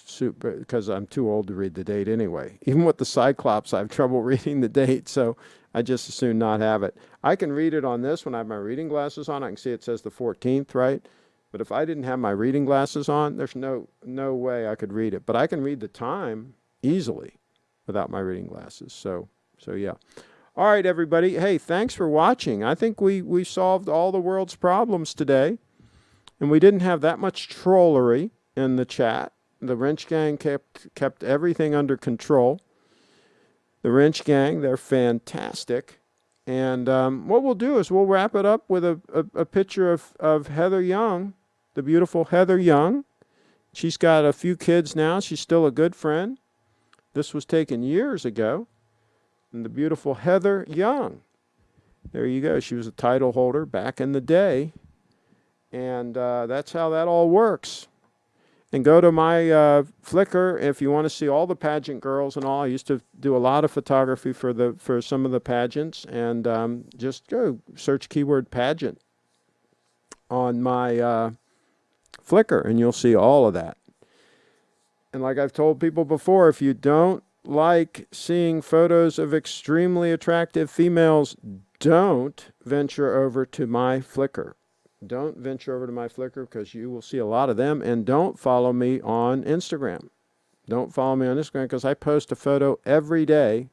super, because I'm too old to read the date anyway. Even with the Cyclops, I have trouble reading the date, so I just as soon not have it. I can read it on this when I have my reading glasses on. I can see it says the 14th, right? But if I didn't have my reading glasses on, there's no way I could read it. But I can read the time easily without my reading glasses. So yeah. All right, everybody. Hey, thanks for watching. I think we solved all the world's problems today, and we didn't have that much trollery in the chat. The Wrench Gang kept everything under control. The Wrench Gang, they're fantastic. And what we'll do is we'll wrap it up with a picture of Heather Young, the beautiful Heather Young. She's got a few kids now. She's still a good friend. This was taken years ago. And the beautiful Heather Young. There you go. She was a title holder back in the day. And that's how that all works. And go to my Flickr if you want to see all the pageant girls and all. I used to do a lot of photography for some of the pageants, and just go search keyword pageant on my Flickr, and you'll see all of that. And like I've told people before, if you don't like seeing photos of extremely attractive females, don't venture over to my Flickr. Don't venture over to my Flickr because you will see a lot of them. And don't follow me on Instagram. Don't follow me on Instagram because I post a photo every day,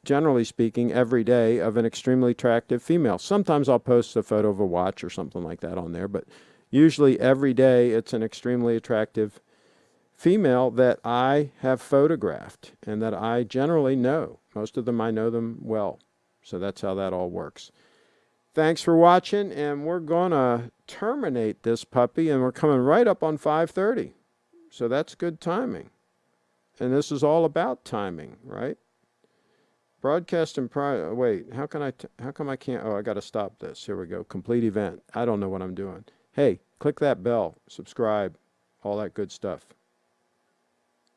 generally speaking, every day of an extremely attractive female. Sometimes I'll post a photo of a watch or something like that on there, but usually every day it's an extremely attractive female that I have photographed and that I generally know. Most of them, I know them well. So that's how that all works. Thanks for watching, and we're going to terminate this puppy, and we're coming right up on 5:30. So that's good timing. And this is all about timing, right? Broadcast and wait, how come I can't? Oh, I got to stop this. Here we go. Complete event. I don't know what I'm doing. Hey, click that bell, subscribe, all that good stuff.